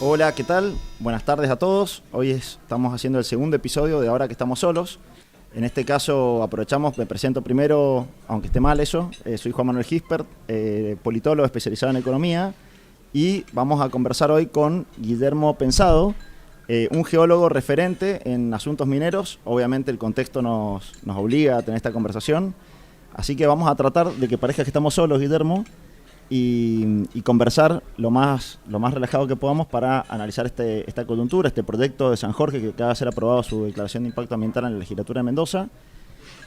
Hola, ¿qué tal? Buenas tardes a todos. Hoy estamos haciendo el segundo episodio de Ahora que estamos solos. En este caso aprovechamos, me presento primero, aunque esté mal eso, soy Juan Manuel Gispert, politólogo especializado en economía, y vamos a conversar hoy con Guillermo Pensado, un geólogo referente en asuntos mineros. Obviamente el contexto nos obliga a tener esta conversación, así que vamos a tratar de que parezca que estamos solos, Guillermo, y conversar lo más relajado que podamos para analizar esta coyuntura, este proyecto de San Jorge que acaba de ser aprobado su declaración de impacto ambiental en la legislatura de Mendoza.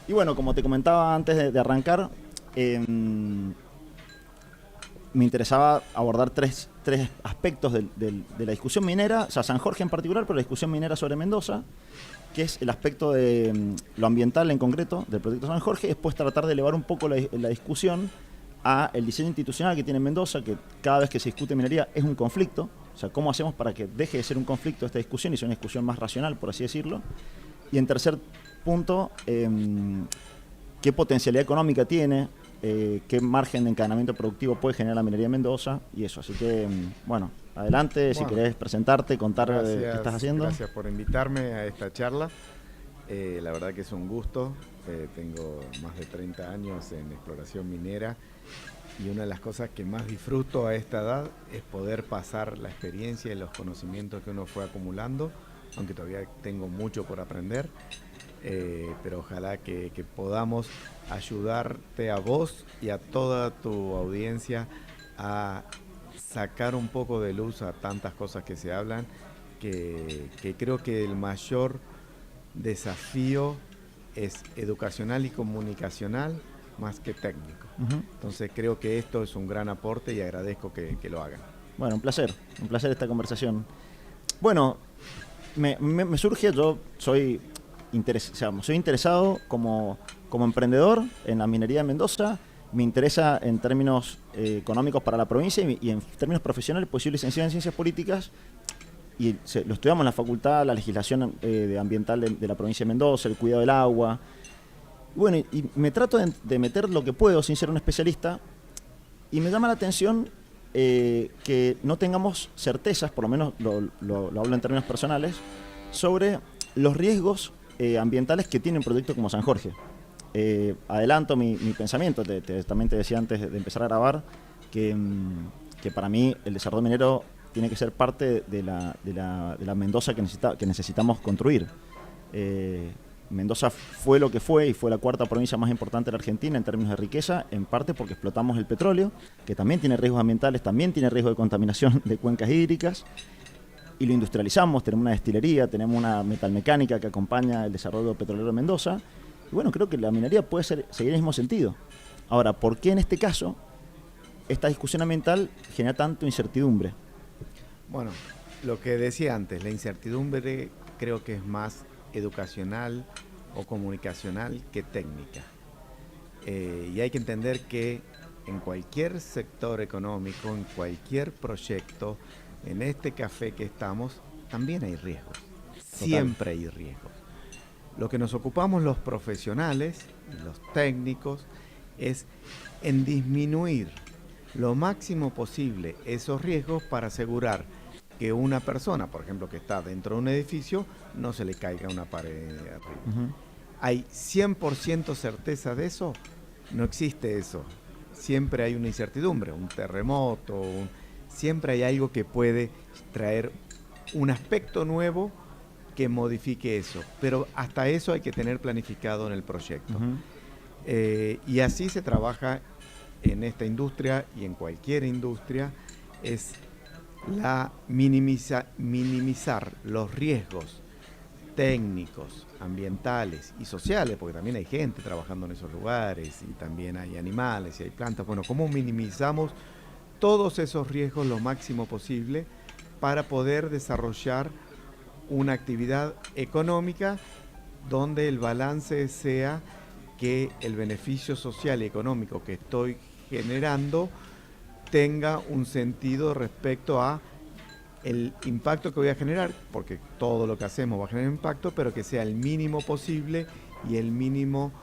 Y bueno, como te comentaba antes de arrancar, me interesaba abordar tres aspectos de la discusión minera, o sea, San Jorge en particular, pero la discusión minera sobre Mendoza, que es el aspecto de lo ambiental en concreto del proyecto San Jorge, y después tratar de elevar un poco la discusión a el diseño institucional que tiene Mendoza, que cada vez que se discute minería es un conflicto. O sea, ¿cómo hacemos para que deje de ser un conflicto esta discusión y sea una discusión más racional, por así decirlo? Y en tercer punto, ¿qué potencialidad económica tiene? ¿Qué margen de encadenamiento productivo puede generar la minería de Mendoza? Y eso, así que, bueno, adelante, si querés presentarte, contar qué estás haciendo. Gracias por invitarme a esta charla. La verdad que es un gusto. Tengo más de 30 años en exploración minera y una de las cosas que más disfruto a esta edad es poder pasar la experiencia y los conocimientos que uno fue acumulando, aunque todavía tengo mucho por aprender, pero ojalá que podamos ayudarte a vos y a toda tu audiencia a sacar un poco de luz a tantas cosas que se hablan, que creo que el mayor desafío es educacional y comunicacional más que técnico. Entonces creo que esto es un gran aporte y agradezco que lo hagan. Bueno, un placer esta conversación. Bueno, me surge, yo soy interesado como emprendedor en la minería de Mendoza. Me interesa en términos económicos para la provincia y en términos profesionales, pues soy licenciado en Ciencias Políticas y lo estudiamos en la facultad, la legislación ambiental de la provincia de Mendoza, el cuidado del agua. Bueno, y me trato de meter lo que puedo sin ser un especialista, y me llama la atención que no tengamos certezas, por lo menos lo hablo en términos personales, sobre los riesgos ambientales que tiene un proyecto como San Jorge. Adelanto mi pensamiento, también te decía antes de empezar a grabar, que para mí el desarrollo minero tiene que ser parte de la Mendoza que necesitamos construir. Mendoza fue lo que fue y fue la cuarta provincia más importante de la Argentina en términos de riqueza, en parte porque explotamos el petróleo, que también tiene riesgos ambientales, también tiene riesgo de contaminación de cuencas hídricas, y lo industrializamos, tenemos una destilería, tenemos una metalmecánica que acompaña el desarrollo petrolero de Mendoza, y bueno, creo que la minería puede seguir en el mismo sentido. Ahora, ¿por qué en este caso esta discusión ambiental genera tanto incertidumbre? Bueno, lo que decía antes, la incertidumbre creo que es más educacional o comunicacional que técnica. Y hay que entender que en cualquier sector económico, en cualquier proyecto, en este café que estamos, también hay riesgos. Total. Siempre hay riesgos. Lo que nos ocupamos los profesionales y los técnicos es en disminuir lo máximo posible esos riesgos para asegurar que una persona, por ejemplo, que está dentro de un edificio, no se le caiga una pared arriba. ¿Hay 100% certeza de eso? No existe eso. Siempre hay una incertidumbre, un terremoto, siempre hay algo que puede traer un aspecto nuevo que modifique eso. Pero hasta eso hay que tener planificado en el proyecto. Y así se trabaja en esta industria y en cualquier industria, es minimizar los riesgos técnicos, ambientales y sociales, porque también hay gente trabajando en esos lugares y también hay animales y hay plantas. Bueno, ¿cómo minimizamos todos esos riesgos lo máximo posible para poder desarrollar una actividad económica donde el balance sea que el beneficio social y económico que estoy generando tenga un sentido respecto a el impacto que voy a generar, porque todo lo que hacemos va a generar impacto, pero que sea el mínimo posible y el mínimo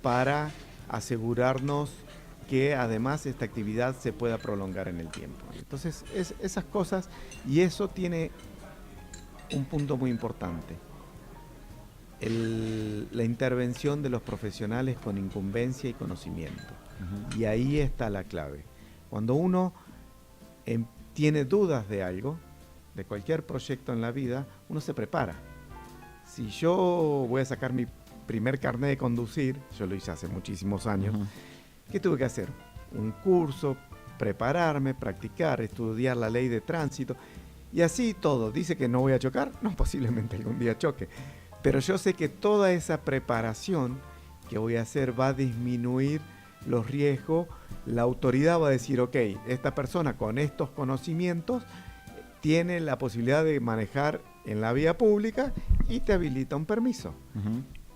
para asegurarnos que además esta actividad se pueda prolongar en el tiempo. Entonces, esas cosas, y eso tiene un punto muy importante. La intervención de los profesionales con incumbencia y conocimiento. Y ahí está la clave. Cuando uno tiene dudas de algo, de cualquier proyecto en la vida, uno se prepara. Si yo voy a sacar mi primer carnet de conducir, yo lo hice hace muchísimos años, ¿qué tuve que hacer? Un curso, prepararme, practicar, estudiar la ley de tránsito, y así todo. ¿Dice que no voy a chocar? No, posiblemente algún día choque. Pero yo sé que toda esa preparación que voy a hacer va a disminuir los riesgos. La autoridad va a decir, ok, esta persona con estos conocimientos tiene la posibilidad de manejar en la vía pública y te habilita un permiso.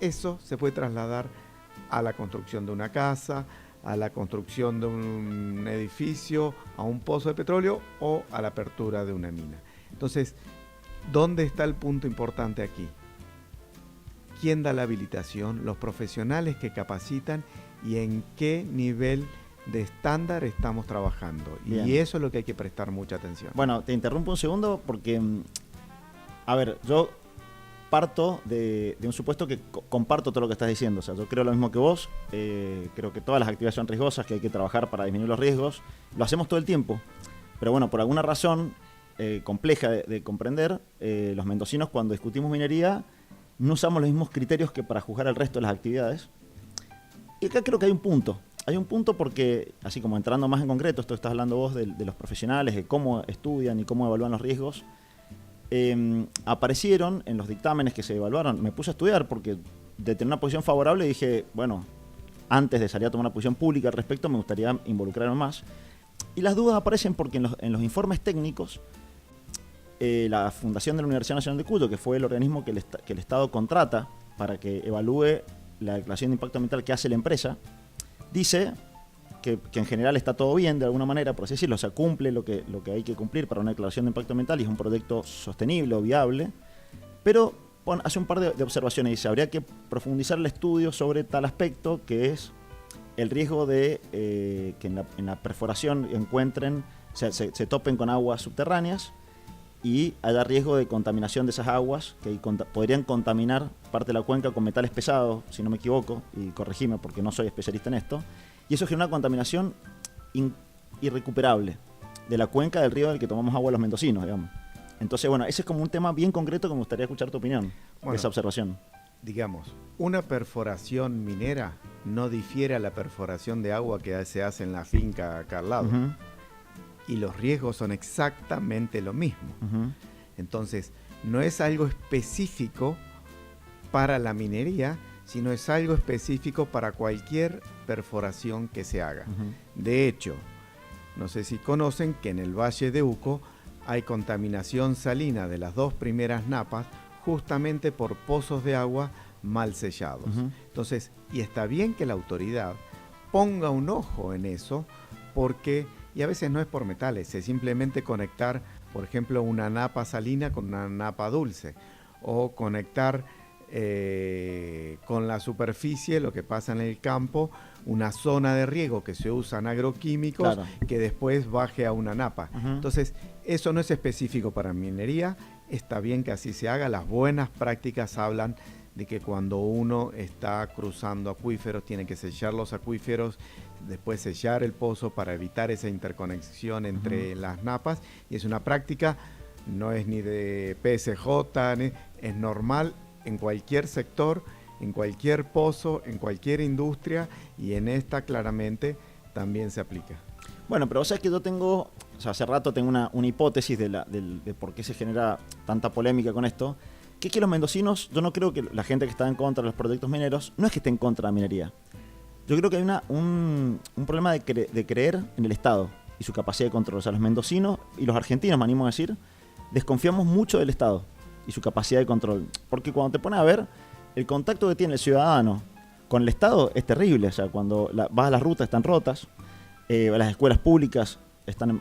Eso se puede trasladar a la construcción de una casa, a la construcción de un edificio, a un pozo de petróleo o a la apertura de una mina. Entonces, ¿dónde está el punto importante aquí? ¿Quién da la habilitación? Los profesionales que capacitan y en qué nivel de estándar estamos trabajando. Bien. Y eso es lo que hay que prestar mucha atención. Bueno, te interrumpo un segundo porque, a ver, yo parto de un supuesto que comparto todo lo que estás diciendo. O sea, yo creo lo mismo que vos. Creo que todas las actividades son riesgosas, que hay que trabajar para disminuir los riesgos. Lo hacemos todo el tiempo. Pero bueno, por alguna razón compleja de comprender, los mendocinos cuando discutimos minería no usamos los mismos criterios que para juzgar el resto de las actividades. Y acá creo que hay un punto. Hay un punto porque, así como entrando más en concreto, esto que estás hablando vos de los profesionales, de cómo estudian y cómo evalúan los riesgos, aparecieron en los dictámenes que se evaluaron. Me puse a estudiar porque de tener una posición favorable dije, bueno, antes de salir a tomar una posición pública al respecto me gustaría involucrarme más. Y las dudas aparecen porque en los informes técnicos, la Fundación de la Universidad Nacional de Cuyo, que fue el organismo que el Estado contrata para que evalúe la declaración de impacto ambiental que hace la empresa, dice que en general está todo bien de alguna manera, por así decirlo, o sea, cumple lo que hay que cumplir para una declaración de impacto ambiental y es un proyecto sostenible o viable, pero hace un par de observaciones y dice, habría que profundizar el estudio sobre tal aspecto que es el riesgo de que en la perforación se topen con aguas subterráneas y haya riesgo de contaminación de esas aguas que podrían contaminar parte de la cuenca con metales pesados, si no me equivoco, y corregime porque no soy especialista en esto, y eso genera una contaminación irrecuperable de la cuenca del río del que tomamos agua los mendocinos, digamos. Entonces, bueno, ese es como un tema bien concreto que me gustaría escuchar tu opinión de esa observación. Digamos, una perforación minera no difiere a la perforación de agua que se hace en la finca acá al lado. Y los riesgos son exactamente lo mismo. Entonces, no es algo específico para la minería, sino es algo específico para cualquier perforación que se haga. De hecho, no sé si conocen que en el Valle de Uco hay contaminación salina de las dos primeras napas justamente por pozos de agua mal sellados. Entonces, y está bien que la autoridad ponga un ojo en eso, porque, y a veces no es por metales, es simplemente conectar, por ejemplo, una napa salina con una napa dulce, o conectar con la superficie, lo que pasa en el campo, una zona de riego que se usan agroquímicos, claro, que después baje a una napa. Entonces, eso no es específico para minería, está bien que así se haga. Las buenas prácticas hablan de que cuando uno está cruzando acuíferos, tiene que sellar los acuíferos, después sellar el pozo para evitar esa interconexión entre las napas, y es una práctica, no es ni de PSJ, es normal en cualquier sector, en cualquier pozo, en cualquier industria, y en esta claramente también se aplica. Bueno, pero vos sabés que yo tengo, o sea, hace rato tengo una hipótesis de por qué se genera tanta polémica con esto, que es que los mendocinos, yo no creo que la gente que está en contra de los proyectos mineros, no es que esté en contra de la minería. Yo creo que hay un problema de creer en el Estado y su capacidad de control. O sea, los mendocinos y los argentinos, me animo a decir, desconfiamos mucho del Estado y su capacidad de control. Porque cuando te pones a ver, el contacto que tiene el ciudadano con el Estado es terrible. O sea, cuando vas a las rutas están rotas, las escuelas públicas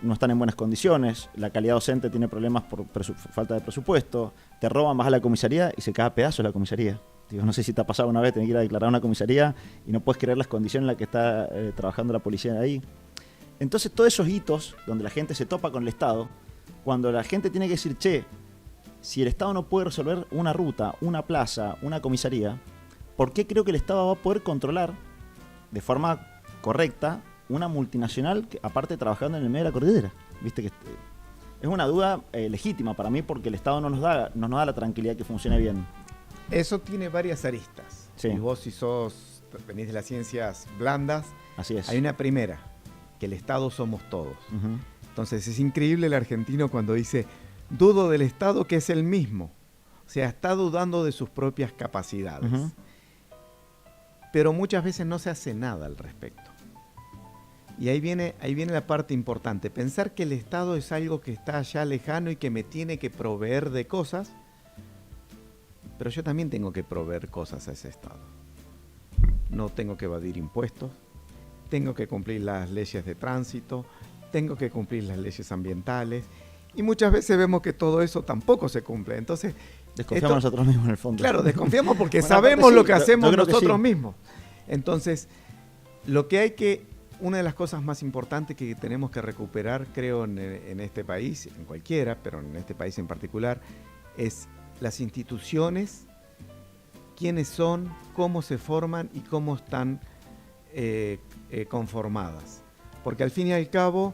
no están en buenas condiciones, la calidad docente tiene problemas por falta de presupuesto, te roban, vas a la comisaría y se cae a pedazos la comisaría. Digo, no sé si te ha pasado una vez, tenés que ir a declarar a una comisaría y no puedes creer las condiciones en las que está trabajando la policía ahí. Entonces, todos esos hitos donde la gente se topa con el Estado, cuando la gente tiene que decir, che, si el Estado no puede resolver una ruta, una plaza, una comisaría, ¿por qué creo que el Estado va a poder controlar de forma correcta una multinacional que, aparte, trabajando en el medio de la cordillera? Viste que es una duda legítima para mí, porque el Estado no nos da la tranquilidad que funcione bien. Eso tiene varias aristas. Sí. Y vos, si venís de las ciencias blandas, Así es. hay una primera, que el Estado somos todos. Uh-huh. Entonces es increíble el argentino cuando dice, dudo del Estado, que es el mismo. O sea, está dudando de sus propias capacidades. Uh-huh. Pero muchas veces no se hace nada al respecto. Y ahí viene la parte importante. Pensar que el Estado es algo que está allá lejano y que me tiene que proveer de cosas, pero yo también tengo que proveer cosas a ese Estado. No tengo que evadir impuestos, tengo que cumplir las leyes de tránsito, tengo que cumplir las leyes ambientales, y muchas veces vemos que todo eso tampoco se cumple. Entonces, desconfiamos nosotros mismos en el fondo. Claro, desconfiamos porque bueno, sabemos sí, lo que hacemos nosotros sí. mismos. Entonces, una de las cosas más importantes que tenemos que recuperar, creo, en este país, en cualquiera, pero en este país en particular, es las instituciones, quiénes son, cómo se forman y cómo están conformadas. Porque al fin y al cabo,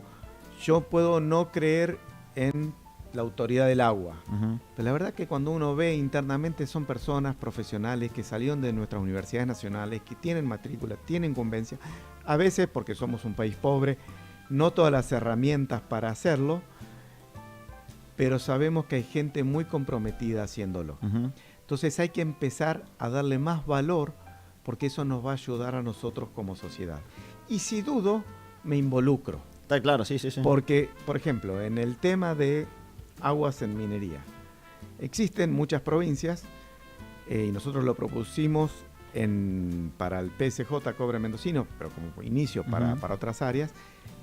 yo puedo no creer en la autoridad del agua. Uh-huh. Pero la verdad que cuando uno ve internamente, son personas profesionales que salieron de nuestras universidades nacionales, que tienen matrícula, tienen convencia, a veces porque somos un país pobre, no todas las herramientas para hacerlo, pero sabemos que hay gente muy comprometida haciéndolo. Uh-huh. Entonces hay que empezar a darle más valor, porque eso nos va a ayudar a nosotros como sociedad. Y si dudo, me involucro. Está claro, sí, sí, sí. Porque, por ejemplo, en el tema de aguas en minería, existen muchas provincias, y nosotros lo propusimos para el PSJ Cobre Mendocino, pero como inicio para otras áreas,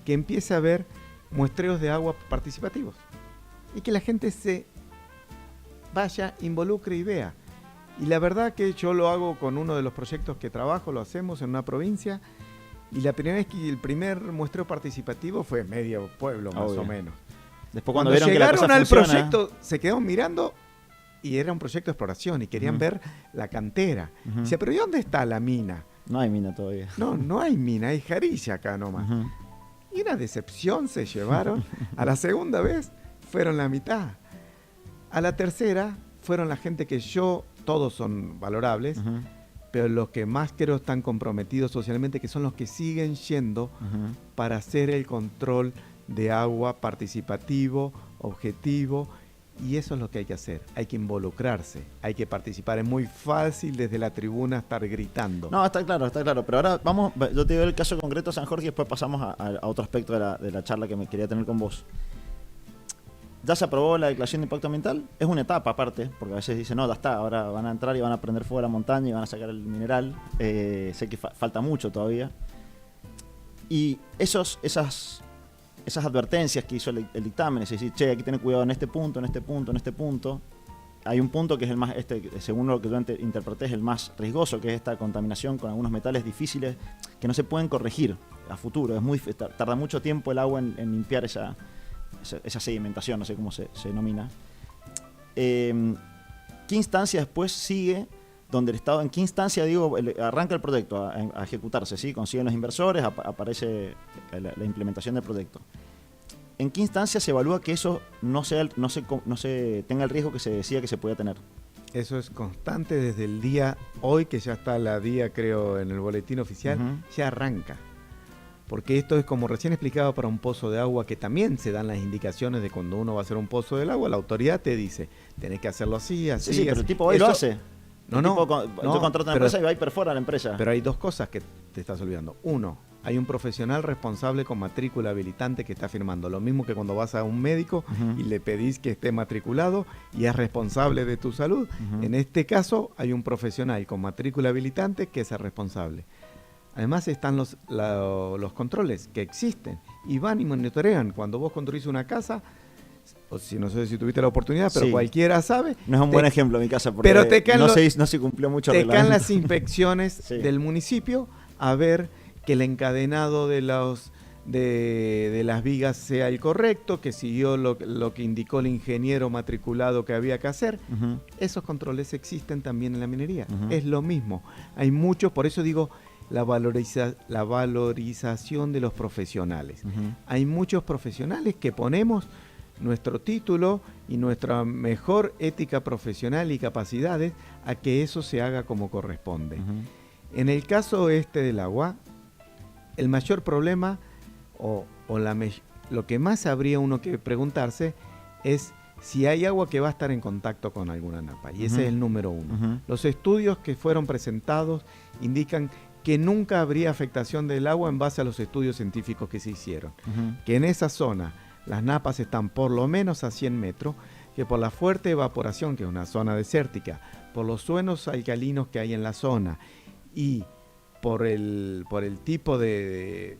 que empiece a haber muestreos de agua participativos y que la gente se vaya, involucre y vea. Y la verdad que yo lo hago con uno de los proyectos que trabajo, lo hacemos en una provincia, y la primera vez que el primer muestreo participativo fue medio pueblo, más o menos. Después cuando vieron llegaron que la al funciona, proyecto, se quedaron mirando, y era un proyecto de exploración y querían ver la cantera. Dice, pero ¿y dónde está la mina? No hay mina todavía. No hay mina, hay jarilla acá nomás. Y una decepción se llevaron. A la segunda vez fueron la mitad. A la tercera fueron la gente que todos son valorables, pero los que más creo están comprometidos socialmente, que son los que siguen yendo para hacer el control de agua participativo, objetivo, y eso es lo que hay que hacer. Hay que involucrarse, hay que participar. Es muy fácil desde la tribuna estar gritando. No, está claro, pero ahora vamos, yo te digo el caso concreto de San Jorge y después pasamos a otro aspecto de la charla que me quería tener con vos. Ya se aprobó la declaración de impacto ambiental, es una etapa aparte, porque a veces dicen, no, ya está, ahora van a entrar y van a prender fuego a la montaña y van a sacar el mineral. Sé que falta mucho todavía. Y esas advertencias que hizo el dictamen, es decir, che, hay que tener cuidado en este punto, en este punto, en este punto. Hay un punto que es el más, según lo que yo interpreté, es el más riesgoso, que es esta contaminación con algunos metales difíciles que no se pueden corregir a futuro. Tarda mucho tiempo el agua en limpiar esa sedimentación, no sé cómo se denomina. ¿Qué instancia después sigue donde el Estado, en qué instancia, arranca el proyecto a ejecutarse, ¿sí? Consiguen los inversores, aparece la implementación del proyecto? ¿En qué instancia se evalúa que eso no se tenga el riesgo que se decía que se podía tener? Eso es constante desde el día hoy, que ya está la día, creo, en el boletín oficial, ya arranca. Porque esto es como recién explicado para un pozo de agua, que también se dan las indicaciones de cuando uno va a hacer un pozo del agua, la autoridad te dice, tenés que hacerlo así, así. Sí, pero el tipo hoy lo hace. Yo contrato una empresa y va y perfora la empresa. Pero hay dos cosas que te estás olvidando. Uno, hay un profesional responsable con matrícula habilitante que está firmando. Lo mismo que cuando vas a un médico y le pedís que esté matriculado y es responsable de tu salud. En este caso, hay un profesional con matrícula habilitante que es el responsable. Además están los controles que existen y van y monitorean. Cuando vos construís una casa, o si no sé si tuviste la oportunidad, pero Sí. cualquiera sabe. No es un buen ejemplo en mi casa, porque pero te caen no se cumplió mucho el te caen reglamento. las inspecciones Sí. del municipio a ver que el encadenado de las vigas sea el correcto, que siguió lo que indicó el ingeniero matriculado que había que hacer. Ujú. Esos controles existen también en la minería. Ujú. Es lo mismo. Hay muchos, por eso digo la valorización de los profesionales. Ujú. Hay muchos profesionales que ponemos nuestro título y nuestra mejor ética profesional y capacidades a que eso se haga como corresponde. Ujú. En el caso del agua, el mayor problema lo que más habría uno que preguntarse es si hay agua que va a estar en contacto con alguna napa. Y ese Ujú. es el número uno. Ujú. Los estudios que fueron presentados indican que nunca habría afectación del agua en base a los estudios científicos que se hicieron. Ujú. Que en esa zona las napas están por lo menos a 100 metros, que por la fuerte evaporación, que es una zona desértica, por los suelos alcalinos que hay en la zona y por el tipo de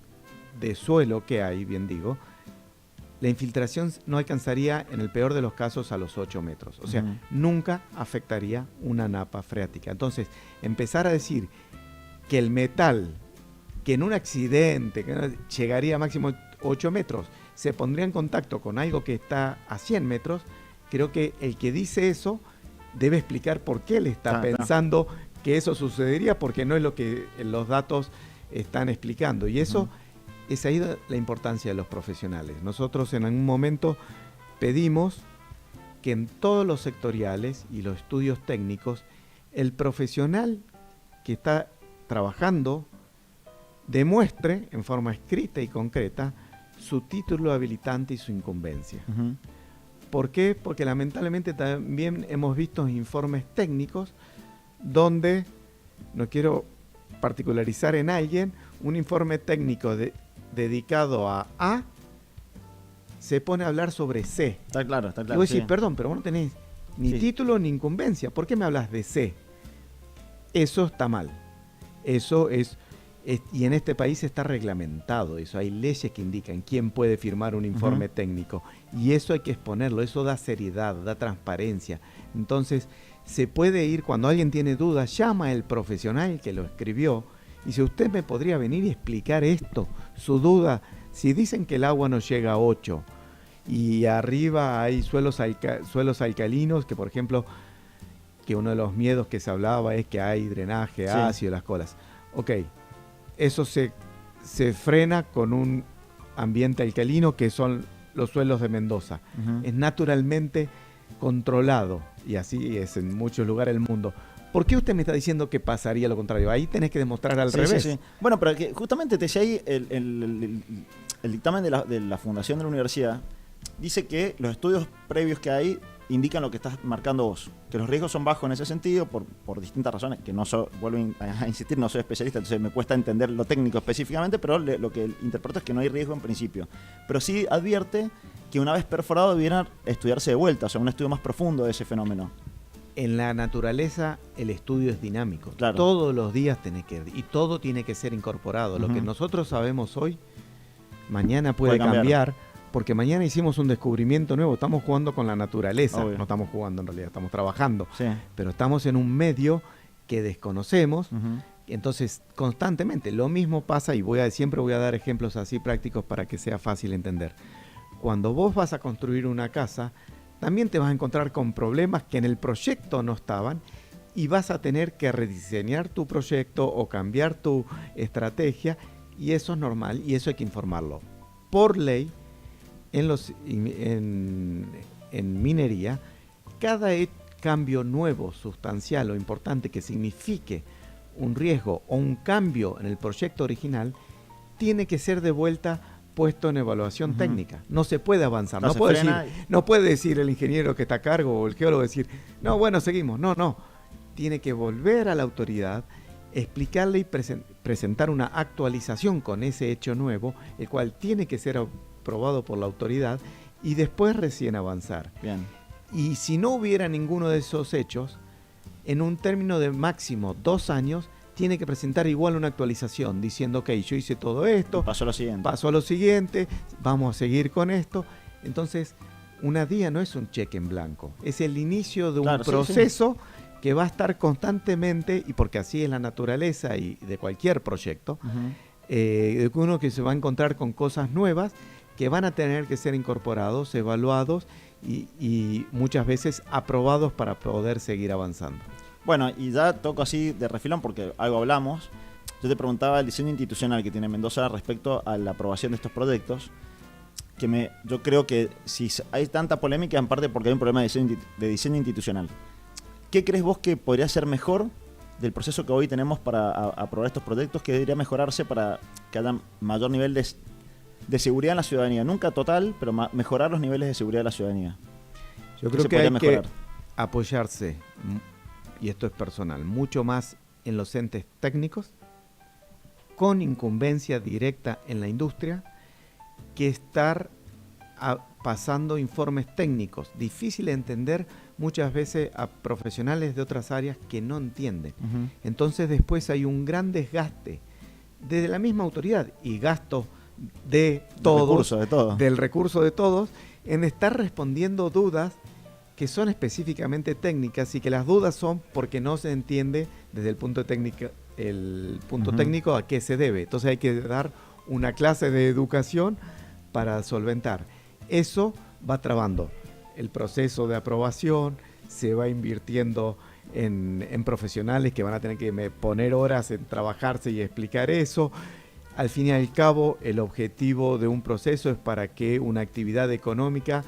suelo que hay, bien digo, la infiltración no alcanzaría en el peor de los casos a los 8 metros. O sea, Ujú. nunca afectaría una napa freática. Entonces, empezar a decir que el metal, que en un accidente que no llegaría a máximo 8 metros, se pondría en contacto con algo que está a 100 metros, creo que el que dice eso debe explicar por qué le está pensando que eso sucedería, porque no es lo que los datos están explicando. Y eso es ahí la importancia de los profesionales. Nosotros en algún momento pedimos que en todos los sectoriales y los estudios técnicos, el profesional que está trabajando demuestre en forma escrita y concreta su título habilitante y su incumbencia. Ujú. ¿Por qué? Porque lamentablemente también hemos visto informes técnicos donde, no quiero particularizar en alguien, un informe técnico dedicado a A se pone a hablar sobre C. Está claro, está Y claro. vos decís, Sí. perdón, pero vos no tenés ni Sí. título ni incumbencia. ¿Por qué me hablas de C? Eso está mal. Eso es, y en este país está reglamentado eso. Hay leyes que indican quién puede firmar un informe técnico. Y eso hay que exponerlo. Eso da seriedad, da transparencia. Entonces, se puede ir, cuando alguien tiene dudas, llama al profesional que lo escribió y dice, usted me podría venir y explicar esto, su duda. Si dicen que el agua no llega a 8 y arriba hay suelos alcalinos, que por ejemplo, que uno de los miedos que se hablaba es que hay drenaje ácido en las colas. Ok, eso se frena con un ambiente alcalino que son los suelos de Mendoza. Ujú. Es naturalmente controlado y así es en muchos lugares del mundo. ¿Por qué usted me está diciendo que pasaría lo contrario? Ahí tenés que demostrar al revés. Sí. Bueno, pero que justamente te decía ahí el dictamen de la fundación de la universidad dice que los estudios previos que hay indican lo que estás marcando vos, que los riesgos son bajos en ese sentido por distintas razones, que no soy, vuelvo a insistir, no soy especialista, entonces me cuesta entender lo técnico específicamente, pero lo que interpreto es que no hay riesgo en principio. Pero sí advierte que una vez perforado debiera estudiarse de vuelta, o sea, un estudio más profundo de ese fenómeno. En la naturaleza el estudio es dinámico. Claro. Todos los días tenés que y todo tiene que ser incorporado. Lo que nosotros sabemos hoy, mañana puede cambiar, porque mañana hicimos un descubrimiento nuevo. Estamos jugando con la naturaleza. Obvio. No estamos jugando en realidad, estamos trabajando. Sí. Pero estamos en un medio que desconocemos. Ujú. Entonces, constantemente, lo mismo pasa, y siempre voy a dar ejemplos así prácticos para que sea fácil entender. Cuando vos vas a construir una casa, también te vas a encontrar con problemas que en el proyecto no estaban y vas a tener que rediseñar tu proyecto o cambiar tu estrategia, y eso es normal y eso hay que informarlo. Por ley, en minería, cada cambio nuevo, sustancial o importante que signifique un riesgo o un cambio en el proyecto original, tiene que ser de vuelta puesto en evaluación técnica. No se puede avanzar. No puede decir el ingeniero que está a cargo o el geólogo decir, no, bueno, seguimos. No. Tiene que volver a la autoridad, explicarle y presentar una actualización con ese hecho nuevo, el cual tiene que ser aprobado por la autoridad y después recién avanzar. Bien. Y si no hubiera ninguno de esos hechos, en un término de máximo 2 años, tiene que presentar igual una actualización diciendo, ok, yo hice todo esto, Pasó lo siguiente. pasó lo siguiente, vamos a seguir con esto. Entonces, una DIA no es un cheque en blanco, es el inicio de un Claro, sí, proceso que va a estar constantemente, y porque así es la naturaleza y de cualquier proyecto, de uno que se va a encontrar con cosas nuevas que van a tener que ser incorporados, evaluados y muchas veces aprobados para poder seguir avanzando. Bueno, y ya toco así de refilón porque algo hablamos. Yo te preguntaba el diseño institucional que tiene Mendoza respecto a la aprobación de estos proyectos, que yo creo que si hay tanta polémica en parte porque hay un problema de diseño institucional. ¿Qué crees vos que podría ser mejor del proceso que hoy tenemos para aprobar estos proyectos? ¿Qué debería mejorarse para que haya mayor nivel de seguridad en la ciudadanía? Nunca total, pero mejorar los niveles de seguridad de la ciudadanía. Yo creo que hay que apoyarse, y esto es personal, mucho más en los entes técnicos, con incumbencia directa en la industria, que estar pasando informes técnicos, difícil de entender muchas veces a profesionales de otras áreas que no entienden. Entonces después hay un gran desgaste desde la misma autoridad y gasto de todos, del recurso de todos, en estar respondiendo dudas que son específicamente técnicas y que las dudas son porque no se entiende desde el punto técnico, técnico a qué se debe. Entonces hay que dar una clase de educación para solventar. Eso va trabando el proceso de aprobación, se va invirtiendo en profesionales que van a tener que poner horas en trabajarse y explicar eso. Al fin y al cabo, el objetivo de un proceso es para que una actividad económica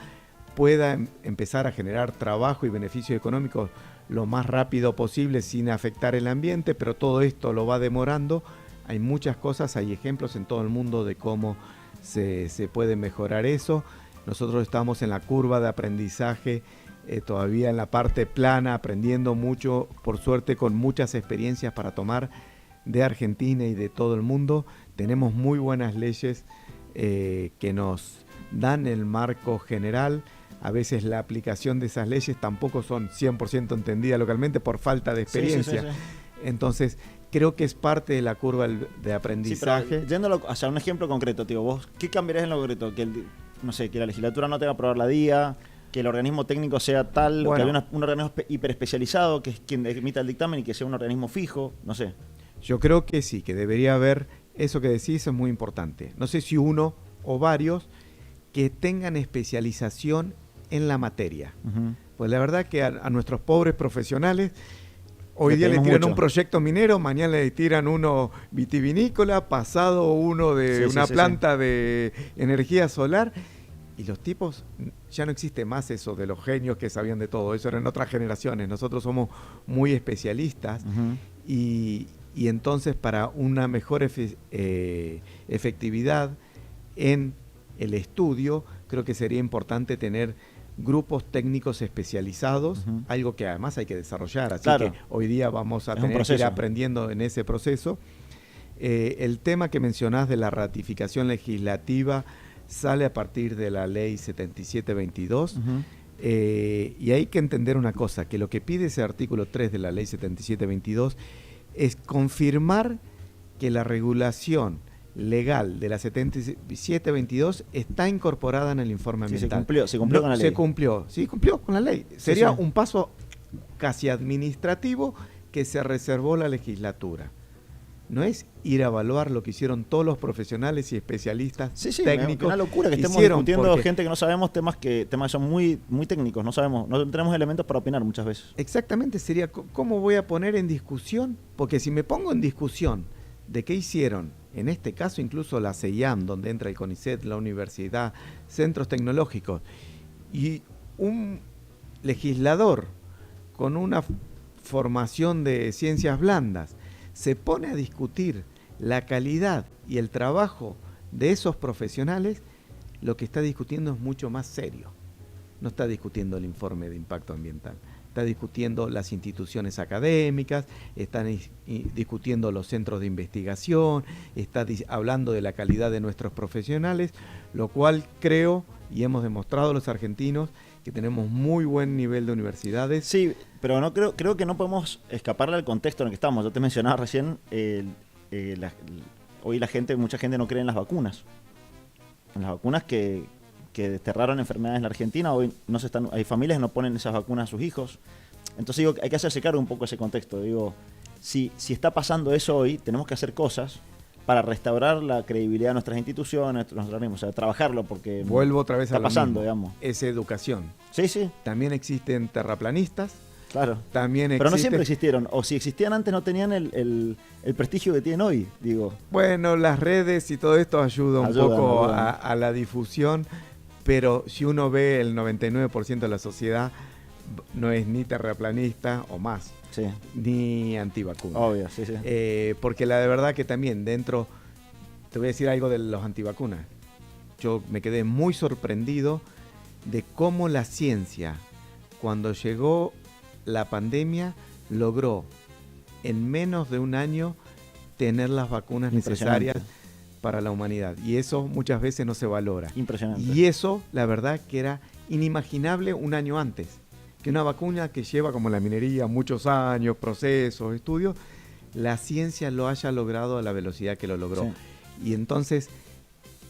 pueda empezar a generar trabajo y beneficios económicos lo más rápido posible sin afectar el ambiente, pero todo esto lo va demorando. Hay muchas cosas, hay ejemplos en todo el mundo de cómo se puede mejorar eso. Nosotros estamos en la curva de aprendizaje, todavía en la parte plana, aprendiendo mucho, por suerte con muchas experiencias para tomar de Argentina y de todo el mundo. Tenemos muy buenas leyes que nos dan el marco general. A veces la aplicación de esas leyes tampoco son 100% entendidas localmente por falta de experiencia. Sí. Entonces, creo que es parte de la curva de aprendizaje. Sí, pero yéndolo hacia un ejemplo concreto, tío, vos, ¿qué cambiarías en lo concreto? Que que la legislatura no tenga que aprobar la DIA, que el organismo técnico sea tal, que haya un organismo hiperespecializado, que es quien emita el dictamen y que sea un organismo fijo, no sé. Yo creo que sí, que debería haber, eso que decís es muy importante. No sé si uno o varios que tengan especialización en la materia. Pues la verdad que a nuestros pobres profesionales hoy día le tiran un proyecto minero, mañana le tiran uno vitivinícola, pasado uno de una planta de energía solar, y los tipos, ya no existe más eso de los genios que sabían de todo, eso era en otras generaciones. Nosotros somos muy especialistas y entonces para una mejor efectividad en el estudio, creo que sería importante tener grupos técnicos especializados, algo que además hay que desarrollar, así que hoy día vamos a tener que ir aprendiendo en ese proceso. El tema que mencionás de la ratificación legislativa sale a partir de la ley 7722, y hay que entender una cosa, que lo que pide ese artículo 3 de la ley 7722 es confirmar que la regulación legal de la 7722 está incorporada en el informe ambiental. Se cumplió con la ley. Se cumplió con la ley. Sería un paso casi administrativo que se reservó la legislatura. No es ir a evaluar lo que hicieron todos los profesionales y especialistas técnicos. Es una locura que estemos discutiendo gente que no sabemos, temas que son muy, muy técnicos, no sabemos, no tenemos elementos para opinar muchas veces. Exactamente, sería ¿cómo voy a poner en discusión? Porque si me pongo en discusión de qué hicieron, en este caso incluso la CEIAM, donde entra el CONICET, la universidad, centros tecnológicos, y un legislador con una formación de ciencias blandas se pone a discutir la calidad y el trabajo de esos profesionales, lo que está discutiendo es mucho más serio. No está discutiendo el informe de impacto ambiental, está discutiendo las instituciones académicas, están discutiendo los centros de investigación, está hablando de la calidad de nuestros profesionales, lo cual creo, y hemos demostrado los argentinos, que tenemos muy buen nivel de universidades. Sí, pero no creo que no podemos escaparle al contexto en el que estamos. Yo te mencionaba recién, hoy mucha gente no cree en las vacunas. En las vacunas que que desterraron enfermedades en la Argentina, hoy no se están, hay familias que no ponen esas vacunas a sus hijos. Entonces digo, hay que hacerse cargo un poco de ese contexto. Digo, si está pasando eso hoy, tenemos que hacer cosas para restaurar la credibilidad de nuestras instituciones, nuestros organismos, o sea, trabajarlo, porque vuelvo otra vez está a lo pasando, mismo. digamos. Es educación. Sí, sí. También existen terraplanistas. Claro. También Pero no siempre existieron, o si existían antes no tenían el prestigio que tienen hoy, digo. Bueno, las redes y todo esto ayuda un poco a la difusión, pero si uno ve el 99% de la sociedad no es ni terraplanista o más, sí, ni antivacuna. Obvio, sí, sí. Porque la de verdad que también dentro, te voy a decir algo de los antivacunas. Yo me quedé muy sorprendido de cómo la ciencia, cuando llegó la pandemia, logró en menos de un año tener las vacunas necesarias para la humanidad. Y eso muchas veces no se valora. Impresionante. Y eso, la verdad, que era inimaginable un año antes. Que una vacuna que lleva, como la minería, muchos años, procesos, estudios, la ciencia lo haya logrado a la velocidad que lo logró. Sí. Y entonces,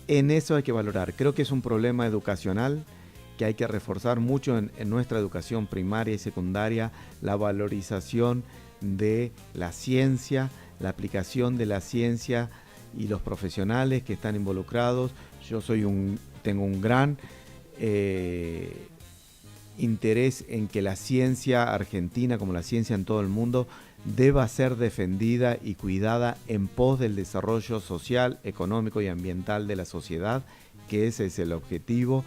en eso hay que valorar. Creo que es un problema educacional que hay que reforzar mucho en nuestra educación primaria y secundaria, la valorización de la ciencia, la aplicación de la ciencia y los profesionales que están involucrados. Yo tengo un gran interés en que la ciencia argentina, como la ciencia en todo el mundo, deba ser defendida y cuidada en pos del desarrollo social, económico y ambiental de la sociedad, que ese es el objetivo.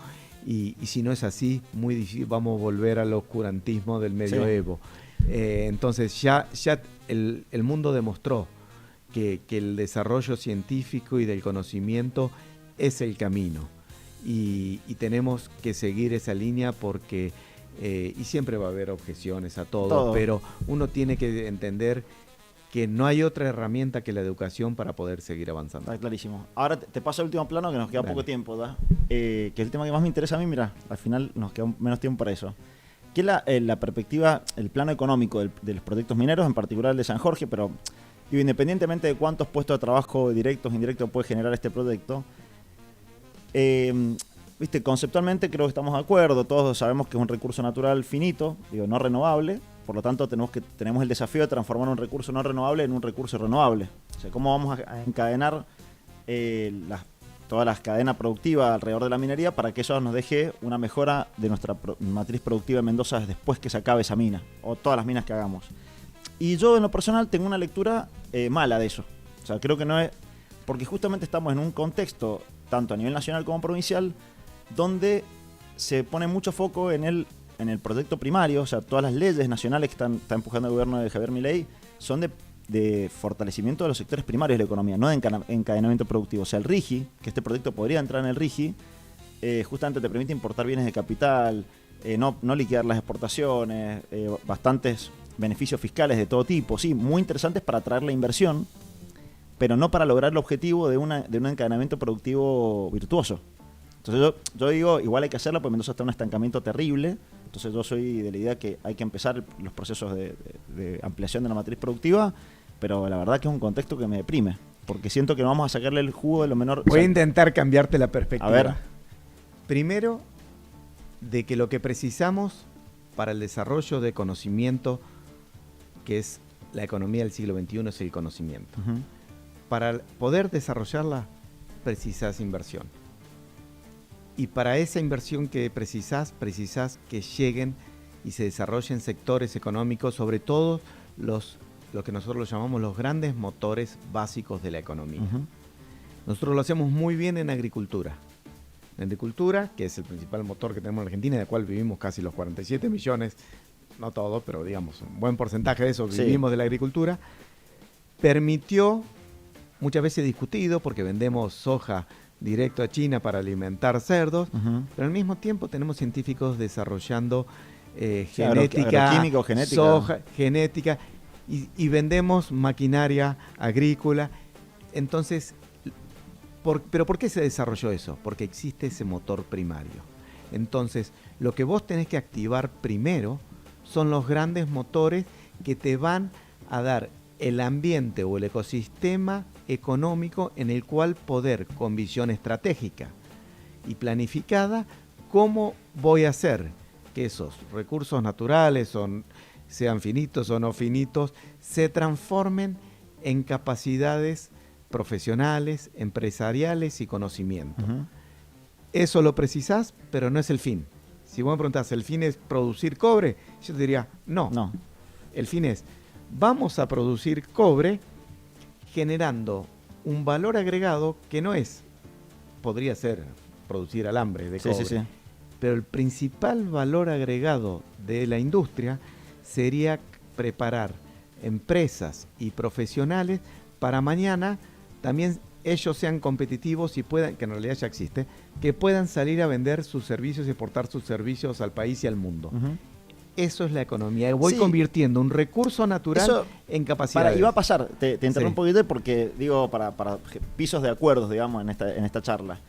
Y si no es así, muy difícil, vamos a volver al oscurantismo del medioevo. Sí. Entonces ya el mundo demostró que el desarrollo científico y del conocimiento es el camino. Y tenemos que seguir esa línea porque, y siempre va a haber objeciones a todo, pero uno tiene que entender que no hay otra herramienta que la educación para poder seguir avanzando. Está clarísimo. Ahora te paso al último plano, que nos queda poco tiempo, ¿da? Que es el tema que más me interesa a mí. Mira, al final nos queda menos tiempo para eso. Que es la perspectiva, el plano económico de los proyectos mineros, en particular el de San Jorge, pero digo, independientemente de cuántos puestos de trabajo directos o indirectos puede generar este proyecto, viste, conceptualmente creo que estamos de acuerdo, todos sabemos que es un recurso natural finito, digo, no renovable. Por lo tanto, tenemos el desafío de transformar un recurso no renovable en un recurso renovable. O sea, ¿cómo vamos a encadenar toda la cadena productiva alrededor de la minería para que eso nos deje una mejora de nuestra matriz productiva en Mendoza después que se acabe esa mina, o todas las minas que hagamos? Y yo, en lo personal, tengo una lectura mala de eso. O sea, creo que no es... Porque justamente estamos en un contexto, tanto a nivel nacional como provincial, donde se pone mucho foco en el proyecto primario. O sea, todas las leyes nacionales que está empujando el gobierno de Javier Milei son de fortalecimiento de los sectores primarios de la economía, no de encadenamiento productivo. O sea, el RIGI, que este proyecto podría entrar en el RIGI, justamente te permite importar bienes de capital, no liquidar las exportaciones, bastantes beneficios fiscales de todo tipo, sí, muy interesantes para atraer la inversión, pero no para lograr el objetivo de un encadenamiento productivo virtuoso. Entonces yo digo, igual hay que hacerlo porque Mendoza está en un estancamiento terrible. Entonces yo soy de la idea que hay que empezar los procesos de ampliación de la matriz productiva, pero la verdad que es un contexto que me deprime, porque siento que no vamos a sacarle el jugo de lo menor. Voy a intentar cambiarte la perspectiva. A ver. Primero, de que lo que precisamos para el desarrollo de conocimiento, que es la economía del siglo XXI, es el conocimiento. Uh-huh. Para poder desarrollarla, precisas inversión. Y para esa inversión que precisás que lleguen y se desarrollen sectores económicos, sobre todo lo que nosotros llamamos los grandes motores básicos de la economía. Uh-huh. Nosotros lo hacemos muy bien en agricultura. En agricultura, que es el principal motor que tenemos en Argentina, del cual vivimos casi los 47 millones, no todos, pero digamos, un buen porcentaje de eso vivimos de la agricultura, permitió, muchas veces discutido, porque vendemos soja directo a China para alimentar cerdos, uh-huh, pero al mismo tiempo tenemos científicos desarrollando genética, soja, genética, y vendemos maquinaria agrícola. Entonces, ¿pero por qué se desarrolló eso? Porque existe ese motor primario. Entonces, lo que vos tenés que activar primero son los grandes motores que te van a dar el ambiente o el ecosistema económico en el cual poder, con visión estratégica, y planificada cómo voy a hacer que esos recursos naturales, sean finitos o no finitos, se transformen en capacidades profesionales, empresariales y conocimiento. Eso lo precisás, pero no es el fin. Si vos me preguntás, ¿el fin es producir cobre? Yo te diría, no. El fin es, vamos a producir cobre generando un valor agregado que no es, podría ser producir alambre de cobre, Sí. pero el principal valor agregado de la industria sería preparar empresas y profesionales para mañana también ellos sean competitivos y puedan, que en realidad ya existe, que puedan salir a vender sus servicios y exportar sus servicios al país y al mundo. Eso es la economía. Voy convirtiendo un recurso natural en capacidades. Y va a pasar, te interrumpo un poquito porque digo, para pisos de acuerdos, digamos, en esta charla.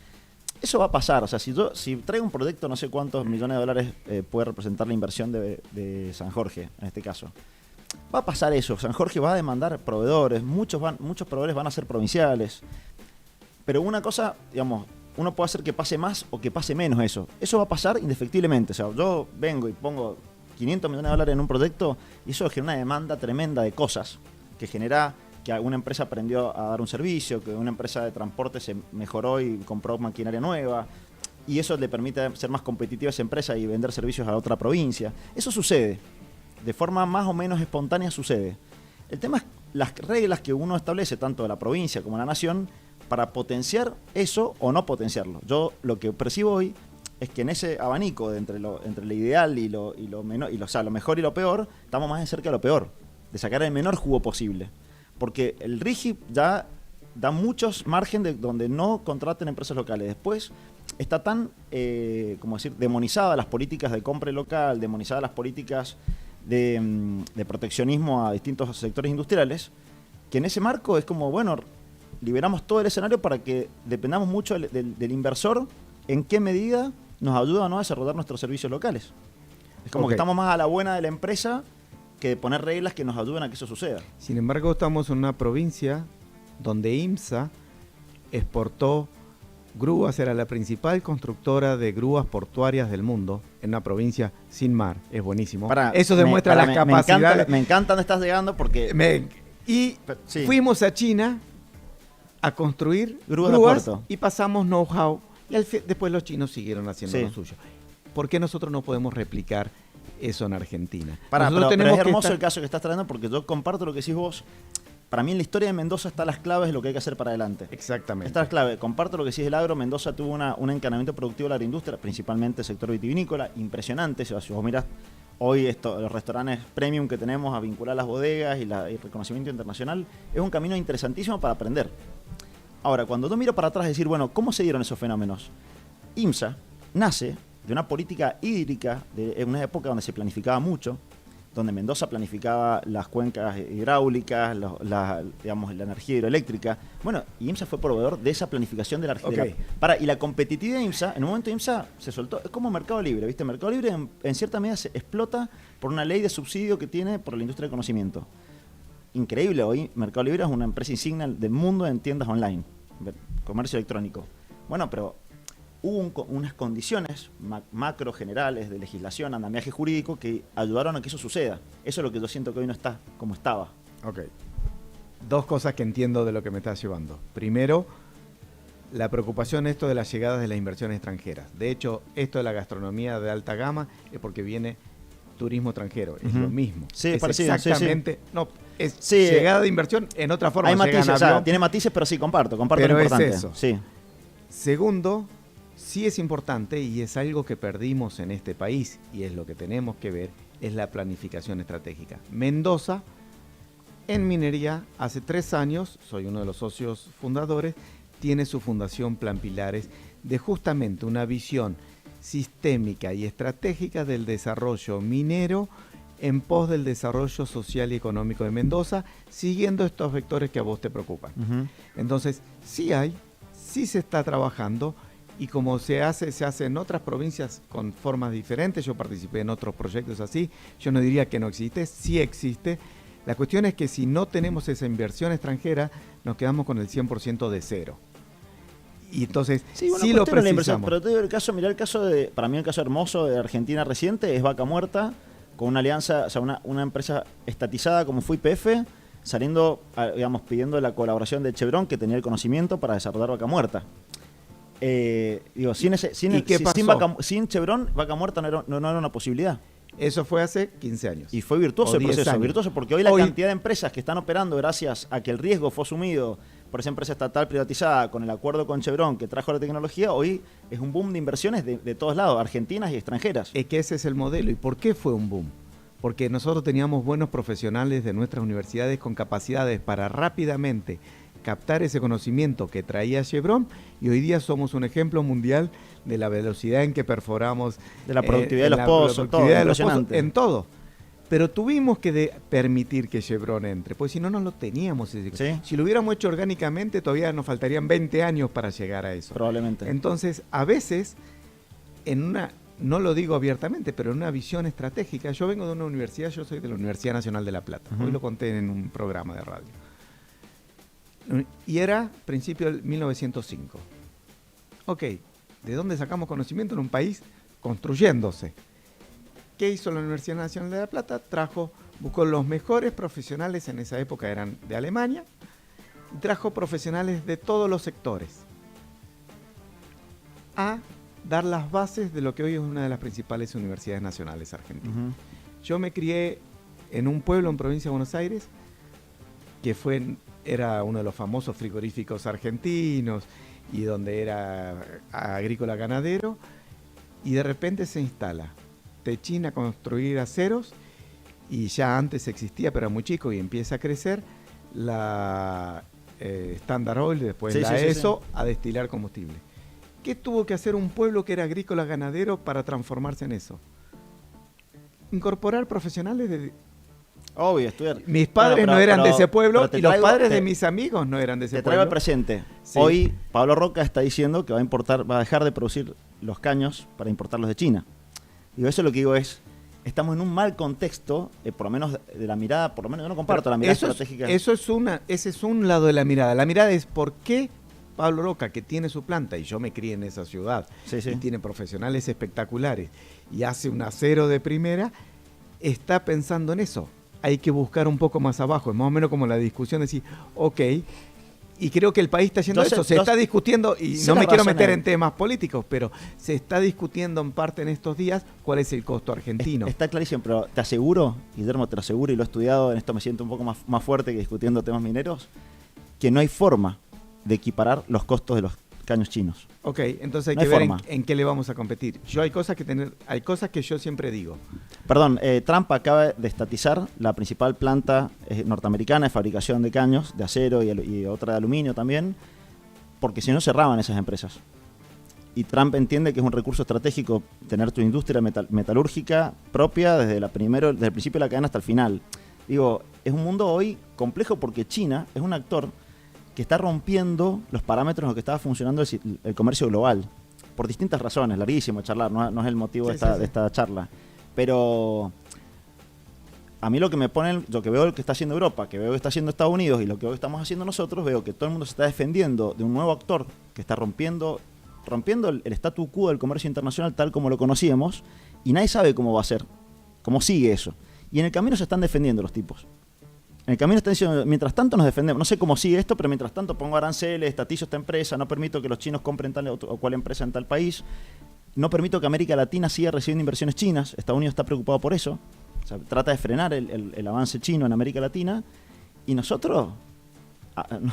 Eso va a pasar. O sea, si traigo un proyecto, no sé cuántos millones de dólares puede representar la inversión de San Jorge, en este caso. Va a pasar eso. San Jorge va a demandar proveedores. Muchos proveedores van a ser provinciales. Pero una cosa, digamos, uno puede hacer que pase más o que pase menos eso. Eso va a pasar indefectiblemente. O sea, yo vengo y pongo 500 millones de dólares en un proyecto y eso genera una demanda tremenda de cosas que genera que alguna empresa aprendió a dar un servicio, que una empresa de transporte se mejoró y compró maquinaria nueva y eso le permite ser más competitiva a esa empresa y vender servicios a otra provincia. Eso sucede. De forma más o menos espontánea sucede. El tema es las reglas que uno establece tanto de la provincia como de la nación para potenciar eso o no potenciarlo. Yo lo que percibo hoy es que en ese abanico de entre lo ideal y lo menor, o sea, lo mejor y lo peor, estamos más de cerca de lo peor, de sacar el menor jugo posible. Porque el RIGI ya da muchos margen de donde no contraten empresas locales. Después está tan, demonizadas las políticas de compra local, demonizadas las políticas de proteccionismo a distintos sectores industriales, que en ese marco es como, bueno, liberamos todo el escenario para que dependamos mucho del inversor en qué medida nos ayuda o no a desarrollar nuestros servicios locales. Es como que estamos más a la buena de la empresa que de poner reglas que nos ayuden a que eso suceda. Sin embargo, estamos en una provincia donde IMSA exportó grúas, era la principal constructora de grúas portuarias del mundo, en una provincia sin mar. Es buenísimo. Eso demuestra las capacidades. Me encanta dónde estás llegando porque... Fuimos a China a construir grúas y pasamos know-how y después los chinos siguieron haciendo lo suyo. ¿Por qué nosotros no podemos replicar eso en Argentina? Pero es hermoso el caso que estás trayendo porque yo comparto lo que decís vos. Para mí en la historia de Mendoza están las claves de lo que hay que hacer para adelante. Exactamente. Está las claves. Comparto lo que decís del agro. Mendoza tuvo un encanamiento productivo de la agroindustria, principalmente el sector vitivinícola, impresionante. Si vos mirás hoy los restaurantes premium que tenemos a vincular las bodegas y el reconocimiento internacional, es un camino interesantísimo para aprender. Ahora, cuando yo miro para atrás y decir, bueno, ¿cómo se dieron esos fenómenos? IMSA nace de una política hídrica, en una época donde se planificaba mucho, donde Mendoza planificaba las cuencas hidráulicas, la energía hidroeléctrica. Bueno, y IMSA fue proveedor de esa planificación de la Argentina. Y la competitividad de IMSA, en un momento IMSA se soltó, es como Mercado Libre, ¿viste? Mercado Libre en cierta medida se explota por una ley de subsidio que tiene por la industria del conocimiento. Increíble, hoy Mercado Libre es una empresa insignia del mundo en tiendas online, comercio electrónico. Bueno, pero hubo unas condiciones macro generales de legislación, andamiaje jurídico que ayudaron a que eso suceda. Eso es lo que yo siento que hoy no está como estaba. Ok. Dos cosas que entiendo de lo que me estás llevando. Primero, la preocupación de las llegadas de las inversiones extranjeras. De hecho, esto de la gastronomía de alta gama es porque viene turismo extranjero. Es lo mismo. Sí, es parecido. Exactamente. Sí. No, es llegada de inversión en otra forma. Hay matices, o sea, tiene matices, pero sí, comparto pero lo importante. Es eso. Sí. Segundo, sí es importante y es algo que perdimos en este país y es lo que tenemos que ver, es la planificación estratégica. Mendoza, en minería, hace 3 años, soy uno de los socios fundadores, tiene su fundación Plan Pilares de justamente una visión sistémica y estratégica del desarrollo minero en pos del desarrollo social y económico de Mendoza, siguiendo estos vectores que a vos te preocupan. Entonces, sí se está trabajando. Y como se hace en otras provincias con formas diferentes, yo participé en otros proyectos así, yo no diría que no existe, sí existe. La cuestión es que si no tenemos esa inversión extranjera, nos quedamos con el 100% de cero. Y entonces, Sí, bueno, sí lo cuestión de la inversión, precisamos. pero te digo el caso para mí el caso hermoso de Argentina reciente es Vaca Muerta, con una alianza, o sea, una empresa estatizada como fue YPF, saliendo, digamos, pidiendo la colaboración de Chevron, que tenía el conocimiento para desarrollar Vaca Muerta. Digo, ¿Y qué pasó? sin Chevron, Vaca Muerta no era una posibilidad. Eso fue hace 15 años. Y fue virtuoso O el 10 proceso, años. virtuoso, porque hoy la cantidad de empresas que están operando gracias a que el riesgo fue asumido por esa empresa estatal privatizada con el acuerdo con Chevron que trajo la tecnología, hoy es un boom de inversiones de todos lados, argentinas y extranjeras. Es que ese es el modelo. ¿Y por qué fue un boom? Porque nosotros teníamos buenos profesionales de nuestras universidades con capacidades para rápidamente captar ese conocimiento que traía Chevron, y hoy día somos un ejemplo mundial de la velocidad en que perforamos, de la productividad de los pozos, todo, impresionante. en todo. Pero tuvimos que permitir que Chevron entre, pues si no, no lo teníamos. ¿Sí? Si lo hubiéramos hecho orgánicamente, todavía nos faltarían 20 años para llegar a eso. Probablemente. Entonces, a veces, no lo digo abiertamente, pero en una visión estratégica, yo vengo de una universidad, yo soy de la Universidad Nacional de La Plata, hoy lo conté en un programa de radio. Y era principio del 1905. Ok, ¿de dónde sacamos conocimiento en un país construyéndose? ¿Qué hizo la Universidad Nacional de La Plata? Buscó los mejores profesionales, en esa época eran de Alemania, y trajo profesionales de todos los sectores a dar las bases de lo que hoy es una de las principales universidades nacionales argentinas. Yo me crié en un pueblo en provincia de Buenos Aires, que era uno de los famosos frigoríficos argentinos, y donde era agrícola ganadero, y de repente se instala Techin a construir aceros, y ya antes existía, pero era muy chico, y empieza a crecer la Standard Oil, después la ESO, a destilar combustible. ¿Qué tuvo que hacer un pueblo que era agrícola ganadero para transformarse en eso? Incorporar profesionales de... Obvio, estudiar. Mis padres no eran de ese pueblo, y los padres de mis amigos no eran de ese pueblo. Te traigo el presente. Sí. Hoy Pablo Roca está diciendo que va a dejar de producir los caños para importarlos de China. Digo, eso lo que digo es, estamos en un mal contexto, por lo menos de la mirada, por lo menos yo no comparto la mirada estratégica. Ese es un lado de la mirada. La mirada es por qué Pablo Roca, que tiene su planta, y yo me crié en esa ciudad, y tiene profesionales espectaculares, y hace un acero de primera, está pensando en eso. Hay que buscar un poco más abajo, es más o menos como la discusión de decir, ok, y creo que el país está yendo a eso, se está discutiendo, y no me quiero meter en temas políticos, pero se está discutiendo en parte en estos días cuál es el costo argentino. Está clarísimo, pero te aseguro, Guillermo, te lo aseguro, y lo he estudiado, en esto me siento un poco más fuerte que discutiendo temas mineros, que no hay forma de equiparar los costos de los caños chinos. Ok, entonces hay que ver en qué le vamos a competir. Hay cosas que yo siempre digo. Perdón, Trump acaba de estatizar la principal planta norteamericana de fabricación de caños, de acero y otra de aluminio también, porque si no cerraban esas empresas. Y Trump entiende que es un recurso estratégico tener tu industria metalúrgica propia desde el principio de la cadena hasta el final. Digo, es un mundo hoy complejo porque China es un actor que está rompiendo los parámetros en los que estaba funcionando el comercio global, por distintas razones, larguísimo charlar, no es el motivo de esta charla. Pero a mí lo que veo que está haciendo Europa, que veo que está haciendo Estados Unidos y lo que veo que estamos haciendo nosotros, veo que todo el mundo se está defendiendo de un nuevo actor que está rompiendo el statu quo del comercio internacional tal como lo conocíamos, y nadie sabe cómo va a ser, cómo sigue eso. Y en el camino se están defendiendo los tipos. En el camino están diciendo, mientras tanto nos defendemos, no sé cómo sigue esto, pero mientras tanto pongo aranceles, estatizo esta empresa, no permito que los chinos compren tal o cual empresa en tal país, no permito que América Latina siga recibiendo inversiones chinas, Estados Unidos está preocupado por eso, o sea, trata de frenar el avance chino en América Latina, y nosotros...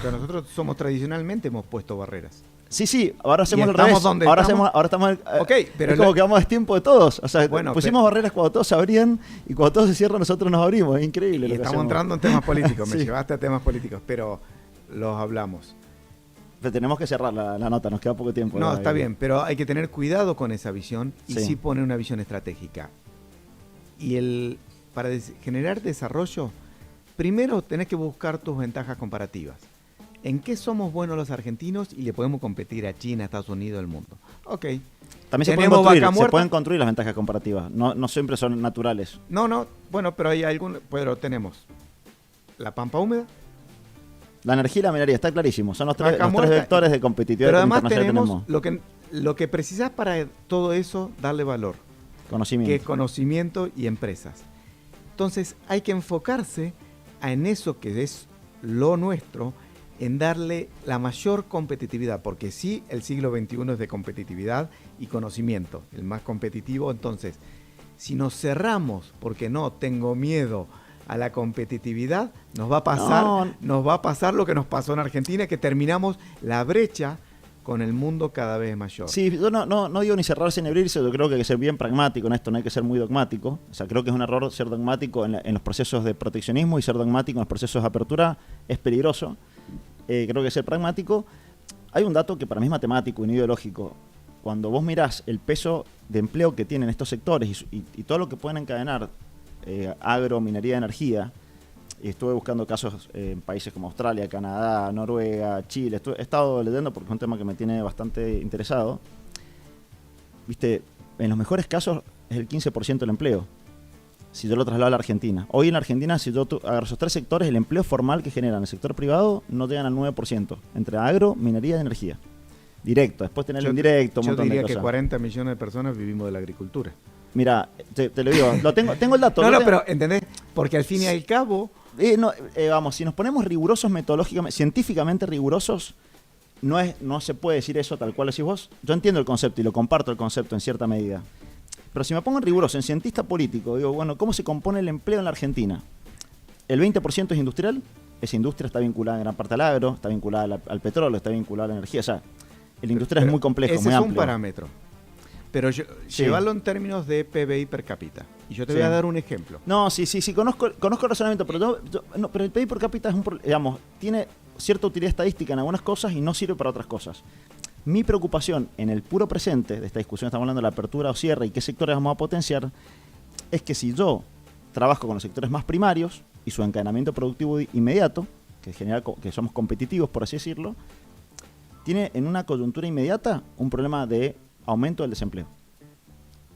Pero nosotros tradicionalmente hemos puesto barreras. Sí, ahora hacemos el revés. Ahora estamos okay, pero es como que vamos a destiempo de todos. O sea, bueno, pusimos barreras cuando todos se abrían y cuando todos se cierran nosotros nos abrimos. Es increíble. Y estamos entrando en temas políticos. Me llevaste a temas políticos, pero los hablamos. Pero tenemos que cerrar la nota, nos queda poco tiempo. No, está bien, pero hay que tener cuidado con esa visión y sí poner una visión estratégica. Y para generar desarrollo, primero tenés que buscar tus ventajas comparativas. ¿En qué somos buenos los argentinos y le podemos competir a China, Estados Unidos, al mundo? Ok. También se pueden construir las ventajas comparativas, no siempre son naturales. No, bueno, pero hay tenemos la pampa húmeda, La energía y la minería, está clarísimo. Son los tres muerta. vectores de competitividad Pero además internacional tenemos lo que precisás para todo eso, darle valor. Conocimiento. Que es conocimiento y empresas. Entonces hay que enfocarse en eso que es lo nuestro, en darle la mayor competitividad, porque sí, el siglo XXI es de competitividad y conocimiento, el más competitivo. Entonces, si nos cerramos porque no tengo miedo a la competitividad, nos va a pasar lo que nos pasó en Argentina, que terminamos la brecha con el mundo cada vez mayor. Sí, yo no digo ni cerrarse ni abrirse, yo creo que hay que ser bien pragmático en esto, no hay que ser muy dogmático. O sea, creo que es un error ser dogmático en los procesos de proteccionismo, y ser dogmático en los procesos de apertura es peligroso. Creo que ser pragmático. Hay un dato que para mí es matemático y no ideológico. Cuando vos mirás el peso de empleo que tienen estos sectores y todo lo que pueden encadenar, agro, minería, energía, y estuve buscando casos en países como Australia, Canadá, Noruega, Chile. He estado leyendo porque es un tema que me tiene bastante interesado. Viste, en los mejores casos es el 15% del empleo, si yo lo traslado a la Argentina. Hoy en la Argentina, si yo agarro esos tres sectores, el empleo formal que generan en el sector privado no llegan al 9%, entre agro, minería y energía. Directo, después tener el indirecto, un montón de cosas. Yo diría que 40 millones de personas vivimos de la agricultura. Mira, te lo digo, tengo el dato. Pero ¿entendés? Porque al fin y al cabo... vamos, si nos ponemos rigurosos metodológicamente, científicamente rigurosos, no se puede decir eso tal cual decís vos. Yo entiendo el concepto y lo comparto el concepto en cierta medida. Pero si me pongo en riguroso, en cientista político, digo, bueno, ¿cómo se compone el empleo en la Argentina? El 20% es industrial, esa industria está vinculada en gran parte al agro, está vinculada al petróleo, está vinculada a la energía. O sea, la industria es muy complejo, muy amplio. Ese es un parámetro. Pero llévalo en términos de PBI per cápita. Y yo te voy a dar un ejemplo. No, sí, conozco el razonamiento, pero pero el PBI per cápita es tiene cierta utilidad estadística en algunas cosas y no sirve para otras cosas. Mi preocupación en el puro presente de esta discusión, estamos hablando de la apertura o cierre y qué sectores vamos a potenciar, es que si yo trabajo con los sectores más primarios y su encadenamiento productivo inmediato, que somos competitivos, por así decirlo, tiene en una coyuntura inmediata un problema de aumento del desempleo.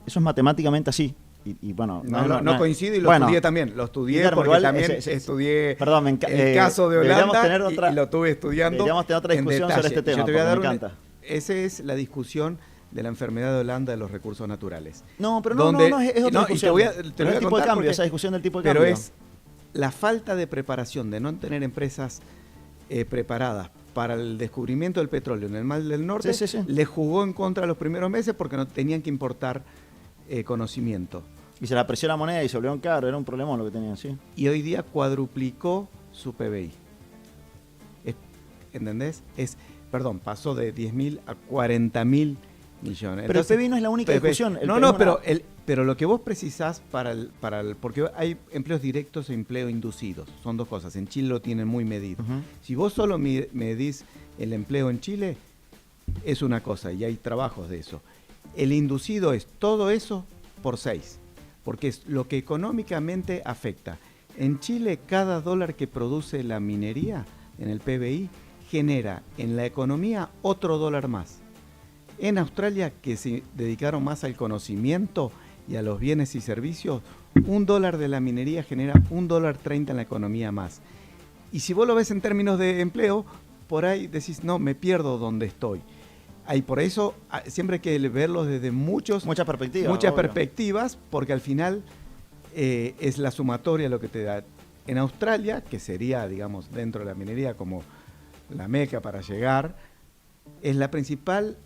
Eso es matemáticamente así. Y bueno, no coincido, y lo estudié también. Lo estudié, Guillermo, porque también estudié el caso de Holanda y lo estuve estudiando. Deberíamos tener otra discusión sobre este tema, me encanta. Esa es la discusión de la enfermedad de Holanda de los recursos naturales. No, pero es otra discusión. Te voy a tipo de cambio, esa discusión del tipo de cambio. Pero es la falta de preparación, de no tener empresas preparadas para el descubrimiento del petróleo en el Mar del Norte, le jugó en contra los primeros meses porque no tenían que importar conocimiento. Y se le apreció la moneda y se volvieron caro, era un problema lo que tenían, sí. Y hoy día cuadruplicó su PBI. ¿Entendés? Pasó de 10.000 a 40.000 millones. Pero entonces, el PBI no es la única discusión. Pero lo que vos precisás porque hay empleos directos e empleos inducidos. Son dos cosas. En Chile lo tienen muy medido. Si vos solo medís el empleo en Chile, es una cosa y hay trabajos de eso. El inducido es todo eso por 6, porque es lo que económicamente afecta. En Chile, cada dólar que produce la minería en el PBI genera en la economía otro dólar más. En Australia, que se dedicaron más al conocimiento y a los bienes y servicios, $1 de la minería genera $1.30 en la economía más. Y si vos lo ves en términos de empleo, por ahí decís, no, me pierdo donde estoy. Por eso siempre hay que verlo desde muchas perspectivas, porque al final es la sumatoria lo que te da. En Australia, que sería, digamos, dentro de la minería como la meca para llegar, es la principal,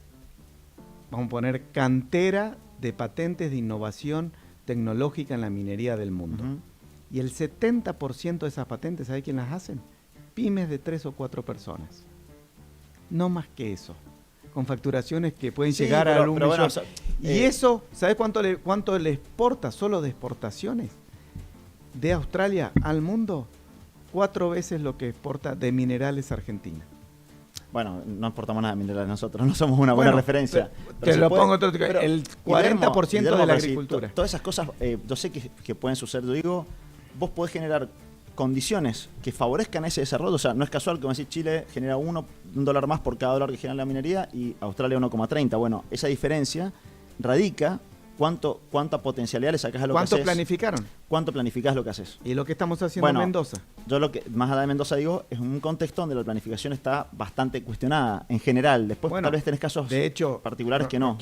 vamos a poner, cantera de patentes de innovación tecnológica en la minería del mundo. Y el 70% de esas patentes, ¿sabe quién las hacen? Pymes de 3 o 4 personas. No más que eso. Con facturaciones que pueden llegar a un millón. Bueno, y eso, ¿sabes cuánto le exporta, solo de exportaciones? De Australia al mundo, 4 veces lo que exporta de minerales Argentina. Bueno, no exportamos nada de minerales nosotros, no somos una buena referencia. Te lo pongo el 40% de la agricultura. Todas esas cosas, yo sé que pueden suceder. Yo digo, vos podés generar condiciones que favorezcan ese desarrollo. O sea, no es casual que, como decís, Chile genera $1 más por cada dólar que genera la minería y Australia 1,30. Bueno, esa diferencia radica ¿cuánta potencialidad le sacás a lo que haces? ¿Cuánto planificaron? ¿Cuánto planificás lo que haces? Y lo que estamos haciendo en Mendoza. Yo lo que más allá de Mendoza digo, es un contexto donde la planificación está bastante cuestionada en general. Después tal vez tenés casos de hecho, particulares que no.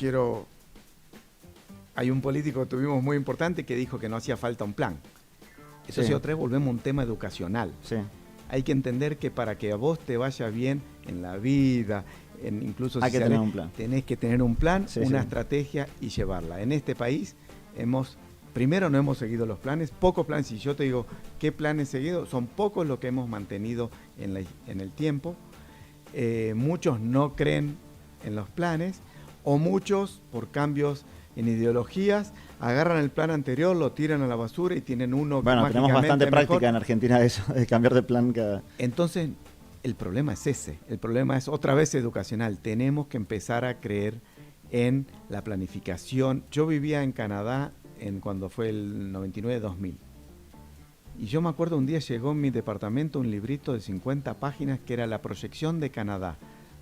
Hay un político que tuvimos muy importante que dijo que no hacía falta un plan. Eso sí, otra vez volvemos a un tema educacional. Sí. Hay que entender que para que a vos te vaya bien en la vida, incluso hay que tener un plan. Tenés que tener un plan, una estrategia y llevarla. En este país primero no hemos seguido los planes, pocos planes. Si yo te digo qué planes he seguido, son pocos los que hemos mantenido en el tiempo. Muchos no creen en los planes, o muchos por cambios en ideologías agarran el plan anterior, lo tiran a la basura y tienen uno que tenemos bastante práctica en Argentina de eso, de cambiar de plan cada... Entonces, el problema es ese. El problema es otra vez educacional. Tenemos que empezar a creer en la planificación. Yo vivía en Canadá cuando fue el 99-2000. Y yo me acuerdo un día llegó en mi departamento un librito de 50 páginas que era la proyección de Canadá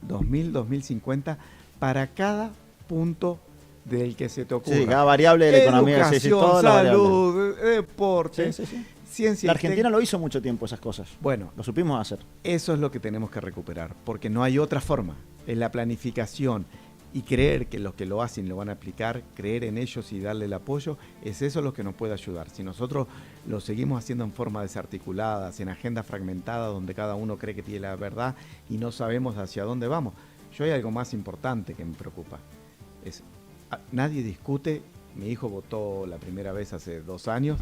2000-2050 para cada punto del que se te ocurra. Sí, cada variable de la economía. Educación, salud, deporte, ciencia. La Argentina lo hizo mucho tiempo esas cosas. Bueno, lo supimos hacer. Eso es lo que tenemos que recuperar, porque no hay otra forma. Es la planificación y creer que los que lo hacen lo van a aplicar, creer en ellos y darle el apoyo, es eso lo que nos puede ayudar. Si nosotros lo seguimos haciendo en forma desarticulada, en agendas fragmentadas, donde cada uno cree que tiene la verdad y no sabemos hacia dónde vamos. Yo hay algo más importante que me preocupa. Nadie discute. Mi hijo votó la primera vez hace 2 años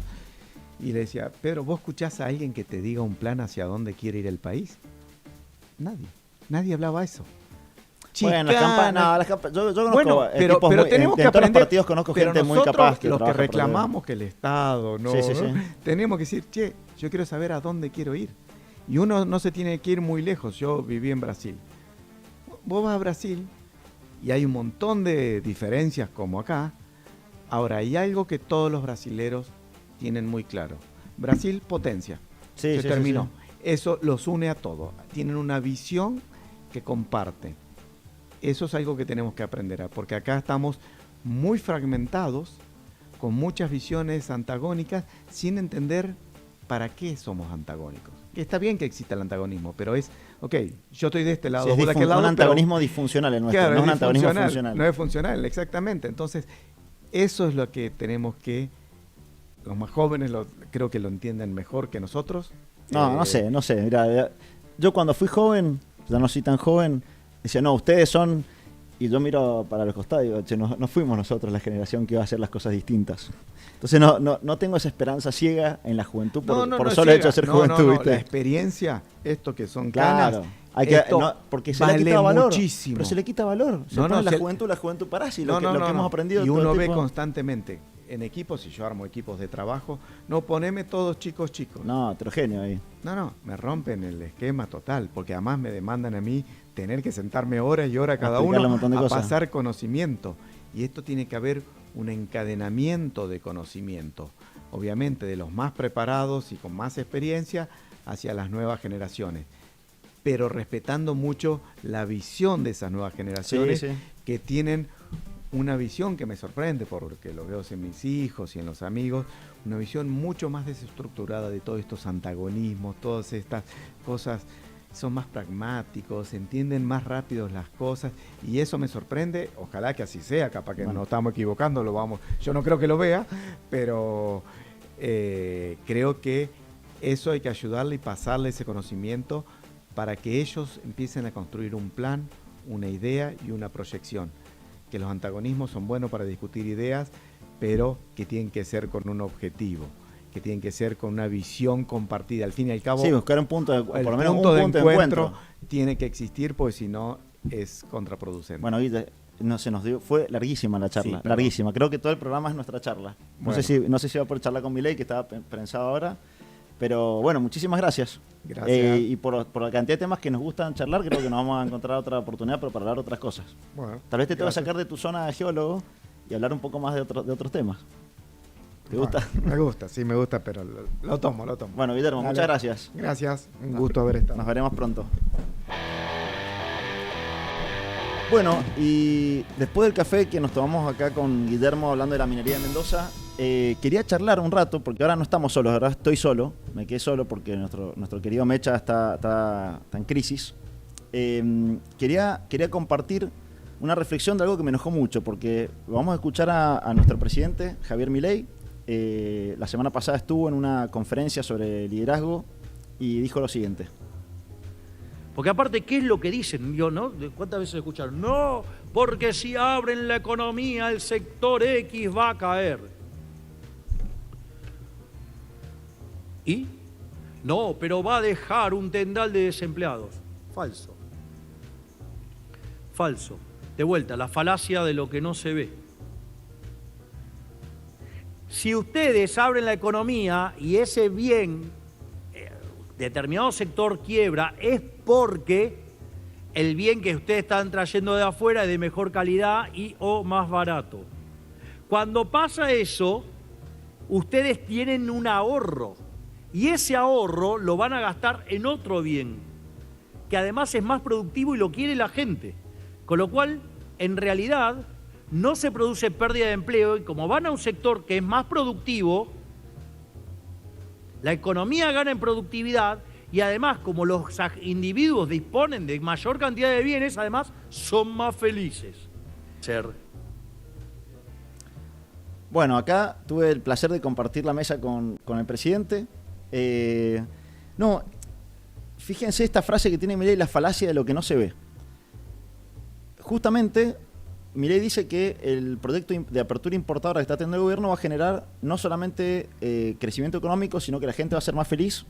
y le decía, Pedro, ¿vos escuchás a alguien que te diga un plan hacia dónde quiere ir el país? Nadie hablaba eso. Bueno, las campañas, yo conozco pero tenemos que aprender. En todos los partidos conozco gente muy capaz. Los que reclamamos que el Estado no, tenemos que decir, yo quiero saber a dónde quiero ir. Y uno no se tiene que ir muy lejos. Yo viví en Brasil. Vos vas a Brasil y hay un montón de diferencias como acá. Ahora, hay algo que todos los brasileros tienen muy claro. Brasil, potencia. Se terminó. Eso los une a todos. Tienen una visión que comparten. Eso es algo que tenemos que aprender, porque acá estamos muy fragmentados, con muchas visiones antagónicas, sin entender para qué somos antagónicos. Que está bien que exista el antagonismo, pero yo estoy de este lado, vos de aquel lado. Un antagonismo disfuncional el nuestro, no es un antagonismo funcional. No es funcional, exactamente. Entonces, eso es lo que tenemos que, los más jóvenes creo que lo entienden mejor que nosotros. No sé. Mira, yo cuando fui joven, ya no soy tan joven, decía, no, ustedes son... Y yo miro para los costados y digo, no fuimos nosotros la generación que iba a hacer las cosas distintas. Entonces no tengo esa esperanza ciega en la juventud por solo hecho de ser juventud. ¿viste? La experiencia, esto que son canas, porque se le quita valor. Muchísimo. Pero se le quita valor. La juventud parás y lo que hemos aprendido. Y uno ve constantemente en equipos, si yo armo equipos de trabajo, no poneme todos chicos. No, heterogéneo ahí. No, me rompen el esquema total, porque además me demandan a mí tener que sentarme horas y horas cada uno a pasar conocimiento. Y esto tiene que haber un encadenamiento de conocimiento, obviamente de los más preparados y con más experiencia hacia las nuevas generaciones, pero respetando mucho la visión de esas nuevas generaciones que tienen una visión que me sorprende porque lo veo en mis hijos y en los amigos, una visión mucho más desestructurada de todos estos antagonismos, todas estas cosas. Son más pragmáticos, entienden más rápido las cosas y eso me sorprende. Ojalá que así sea, capaz que nos estamos equivocando, yo no creo que lo vea, pero creo que eso hay que ayudarle y pasarle ese conocimiento para que ellos empiecen a construir un plan, una idea y una proyección. Que los antagonismos son buenos para discutir ideas, pero que tienen que ser con un objetivo, que tienen que ser con una visión compartida. Al fin y al cabo, buscar un punto por lo menos un punto de encuentro tiene que existir, porque si no es contraproducente. Bueno, Guille, fue larguísima la charla, larguísima. Creo que todo el programa es nuestra charla. No sé si va a poder charlar con Milei, que estaba prensado ahora, pero bueno, muchísimas gracias. Gracias. Y por la cantidad de temas que nos gustan charlar, creo que nos vamos a encontrar otra oportunidad para hablar otras cosas. Bueno, tal vez te voy a sacar de tu zona de geólogo y hablar un poco más de otros temas. ¿Te gusta? Me gusta, pero lo tomo. Bueno, Guillermo, muchas gracias. Gracias, un gusto haber estado. Nos veremos pronto. Bueno, y después del café que nos tomamos acá con Guillermo hablando de la minería de Mendoza, quería charlar un rato, porque ahora no estamos solos, ahora estoy solo, me quedé solo porque nuestro querido Mecha está en crisis. Quería compartir una reflexión de algo que me enojó mucho, porque vamos a escuchar a nuestro presidente, Javier Milei. La semana pasada estuvo en una conferencia sobre liderazgo y dijo lo siguiente. Porque aparte, ¿qué es lo que dicen? ¿No? ¿Cuántas veces escucharon? No, porque si abren la economía, el sector X va a caer. ¿Y? No, pero va a dejar un tendal de desempleados. Falso. Falso. De vuelta, la falacia de lo que no se ve. Si ustedes abren la economía y ese bien, determinado sector quiebra, es porque el bien que ustedes están trayendo de afuera es de mejor calidad y o más barato. Cuando pasa eso, ustedes tienen un ahorro y ese ahorro lo van a gastar en otro bien, que además es más productivo y lo quiere la gente. Con lo cual, en realidad, no se produce pérdida de empleo y como van a un sector que es más productivo, la economía gana en productividad y además, como los individuos disponen de mayor cantidad de bienes, además son más felices. Bueno, acá tuve el placer de compartir la mesa con el presidente. No, fíjense esta frase que tiene Milei, la falacia de lo que no se ve. Justamente, Milei dice que el proyecto de apertura importadora que está teniendo el gobierno va a generar no solamente crecimiento económico, sino que la gente va a ser más feliz.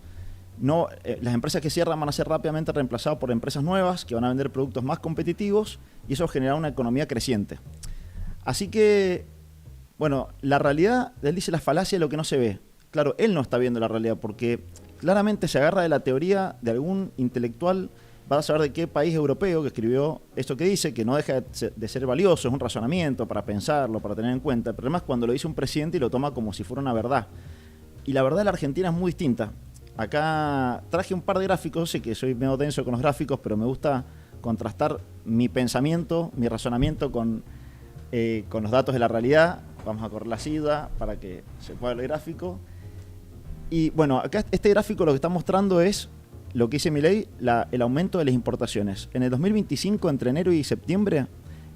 No, las empresas que cierran van a ser rápidamente reemplazadas por empresas nuevas que van a vender productos más competitivos y eso genera una economía creciente. Así que, bueno, la realidad, él dice la falacia de lo que no se ve. Claro, él no está viendo la realidad porque claramente se agarra de la teoría de algún intelectual. Vas a saber de qué país europeo que escribió esto que dice, que no deja de ser valioso, es un razonamiento para pensarlo, para tener en cuenta. El problema es cuando lo dice un presidente y lo toma como si fuera una verdad. Y la verdad de la Argentina es muy distinta. Acá traje un par de gráficos, sé que soy medio denso con los gráficos, pero me gusta contrastar mi pensamiento, mi razonamiento con los datos de la realidad. Vamos a correr la silla para que se pueda ver el gráfico. Y bueno, acá este gráfico lo que está mostrando es lo que dice Milei, el aumento de las importaciones. En el 2025, entre enero y septiembre,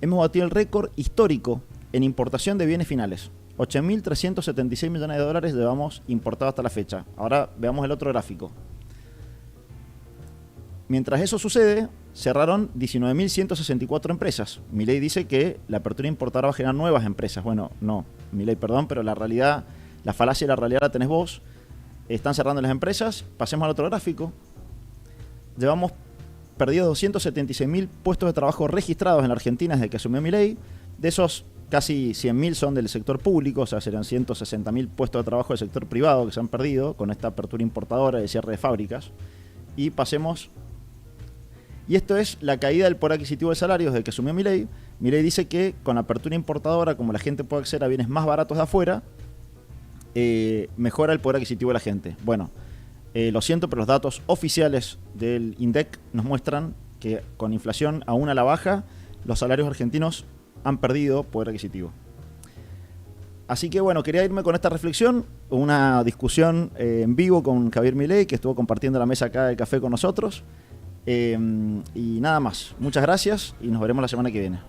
hemos batido el récord histórico en importación de bienes finales. 8.376 millones de dólares llevamos importado hasta la fecha. Ahora veamos el otro gráfico. Mientras eso sucede, cerraron 19.164 empresas. Milei dice que la apertura importadora va a generar nuevas empresas. Bueno, no, Milei, perdón, pero la realidad, la falacia de la realidad la tenés vos. Están cerrando las empresas. Pasemos al otro gráfico. Llevamos perdido 276.000 puestos de trabajo registrados en la Argentina desde que asumió Milei. De esos, casi 100.000 son del sector público, o sea, serán 160.000 puestos de trabajo del sector privado que se han perdido con esta apertura importadora y cierre de fábricas. Y pasemos. Y esto es la caída del poder adquisitivo de salarios desde que asumió Milei. Milei dice que con la apertura importadora, como la gente puede acceder a bienes más baratos de afuera, mejora el poder adquisitivo de la gente. Bueno, lo siento, pero los datos oficiales del INDEC nos muestran que con inflación aún a la baja, los salarios argentinos han perdido poder adquisitivo. Así que bueno, quería irme con esta reflexión, una discusión en vivo con Javier Milei, que estuvo compartiendo la mesa acá del café con nosotros. Y nada más, muchas gracias y nos veremos la semana que viene.